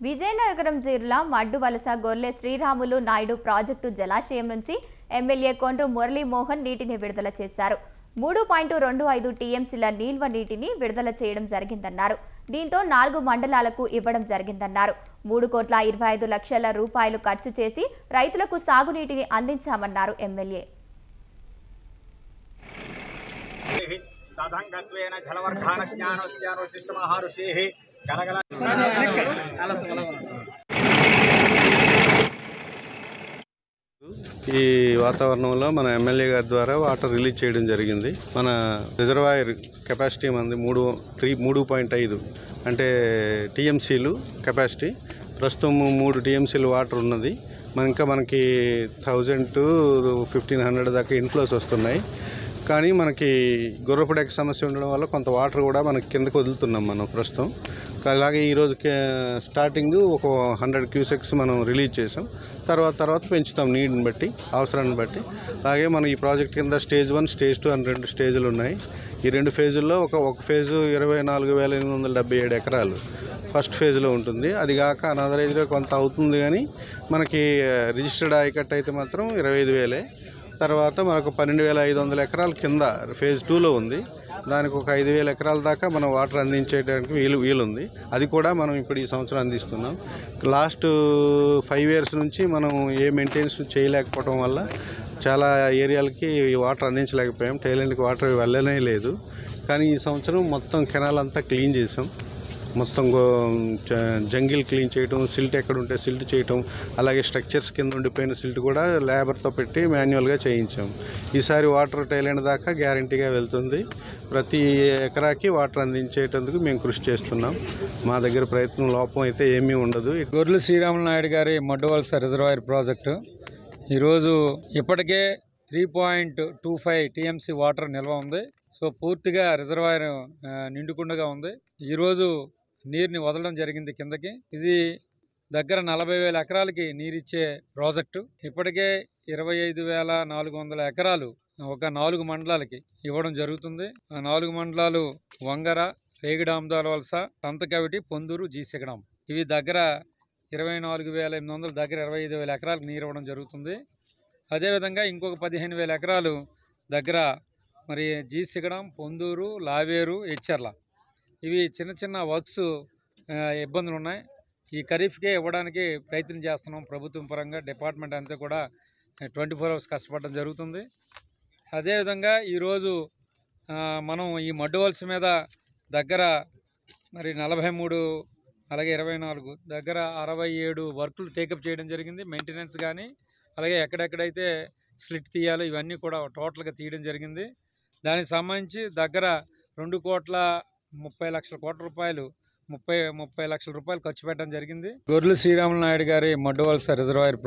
విజయనగరం జిల్లా మడ్డువలస గొర్లె శ్రీరాములు నాయుడు ప్రాజెక్టు జలాశయం నుంచి ఎమ్మెల్యే కొండ్రు మురళీమోహన్ నీటిని విడుదల చేశారు. 3.25 టీఎంసీల నిల్వ నీటిని విడుదల చేయడం జరిగిందన్నారు. దీంతో 4 మండలాలకు ఇవ్వడం జరిగిందన్నారు. 3,25,00,000 రూపాయలు ఖర్చు చేసి రైతులకు సాగునీటిని అందించామన్నారు ఎమ్మెల్యే. ఈ వాతావరణంలో మన ఎమ్మెల్యే గారి ద్వారా వాటర్ రిలీజ్ చేయడం జరిగింది. మన రిజర్వాయర్ కెపాసిటీ మనది 3.5 అంటే టీఎంసీలు కెపాసిటీ. ప్రస్తుతం 3 టీఎంసీలు వాటర్ ఉన్నది. మనకి 1000 to 1500 దాకా ఇన్ఫ్లోస్ వస్తున్నాయి. కానీ మనకి గుర్రపుడెక్క సమస్య ఉండడం వల్ల కొంత వాటర్ కూడా మనకి కిందకు వదులుతున్నాం మనం ప్రస్తుతం. అలాగే ఈరోజు స్టార్టింగ్ ఒక 100 క్యూసెక్స్ మనం రిలీజ్ చేసాం. తర్వాత పెంచుతాం నీటిని బట్టి, అవసరాన్ని బట్టి. అలాగే మనం ఈ ప్రాజెక్ట్ కింద స్టేజ్ 1, స్టేజ్ 2 అని 2 స్టేజ్లు ఉన్నాయి. ఈ 2 ఫేజుల్లో ఒక ఫేజు 24,877 ఎకరాలు ఫస్ట్ ఫేజ్లో ఉంటుంది. అది కాక అనదర్ ఏజ్లో కొంత అవుతుంది, కానీ మనకి రిజిస్టర్డ్ ఆయకట్టు అయితే మాత్రం 25,000. తర్వాత మనకు 12,500 ఎకరాల కింద ఫేజ్ 2లో ఉంది. దానికి ఒక 5,000 ఎకరాల దాకా మనం వాటర్ అందించేయడానికి వీలుంది. అది కూడా మనం ఇప్పుడు ఈ సంవత్సరం అందిస్తున్నాం. లాస్ట్ 5 years నుంచి మనం ఏ మెయింటెనెన్స్ చేయలేకపోవడం వల్ల చాలా ఏరియాలకి వాటర్ అందించలేకపోయాం. టైలెంట్కి వాటర్ వెళ్ళనే లేదు. కానీ ఈ సంవత్సరం మొత్తం కెనాల్ అంతా క్లీన్ చేసాం. మొత్తం జంగిల్ క్లీన్ చేయటం, సిల్ట్ ఎక్కడ ఉంటే సిల్ట్ చేయటం, అలాగే స్ట్రక్చర్స్ కింద ఉండిపోయిన సిల్ట్ కూడా లేబర్తో పెట్టి మాన్యువల్గా చేయించాం. ఈసారి వాటర్ టైలెంట్ దాకా గ్యారంటీగా వెళ్తుంది. ప్రతి ఎకరాకి వాటర్ అందించేటందుకు మేము కృషి చేస్తున్నాం. మా దగ్గర ప్రయత్నం లోపం అయితే ఏమీ ఉండదు. గొర్రెల శ్రీరాములు నాయుడు గారి మడ్డువలస రిజర్వాయర్ ప్రాజెక్టు ఈరోజు ఇప్పటికే 3.25 టీఎంసీ వాటర్ నిల్వ ఉంది. సో పూర్తిగా రిజర్వాయర్ నిండుకుండగా ఉంది. ఈరోజు నీరుని వదలడం జరిగింది కిందకి. ఇది దగ్గర 40,000 ఎకరాలకి నీరిచ్చే ప్రాజెక్టు. ఇప్పటికే 25,400 ఎకరాలు ఒక 4 మండలాలకి ఇవ్వడం జరుగుతుంది. ఆ 4 మండలాలు వంగర, రేగిడాందాల వలస, సంతకవిటి, పొందూరు, జీసిగడం. ఇవి దగ్గర 24,800 దగ్గర 25,000 ఎకరాలకు నీరు ఇవ్వడం జరుగుతుంది. అదేవిధంగా ఇంకొక 15,000 ఎకరాలు దగ్గర మరి జీసిగడం, పొందూరు, లావేరు, హెచ్చర్ల ఇవి చిన్న వర్క్స్ ఇబ్బందులు ఉన్నాయి. ఈ ఖరీఫ్కే ఇవ్వడానికి ప్రయత్నం చేస్తున్నాం. ప్రభుత్వం పరంగా డిపార్ట్మెంట్ అంతా కూడా 24 hours కష్టపడడం జరుగుతుంది. అదేవిధంగా ఈరోజు మనం ఈ మడ్డువలస మీద దగ్గర మరి 43 అలాగే 24 దగ్గర 67 వర్కులు టేకప్ చేయడం జరిగింది. మెయింటెనెన్స్ కానీ అలాగే ఎక్కడెక్కడైతే స్లిట్ తీయాలో ఇవన్నీ కూడా టోటల్గా తీయడం జరిగింది. దానికి సంబంధించి దగ్గర 2,30,00,000 రూపాయలు 30 లక్షల రూపాయలు ఖర్చు పెట్టడం జరిగింది. గొర్రెల శ్రీరాములు నాయుడు గారి మడ్డువలస రిజర్వాయర్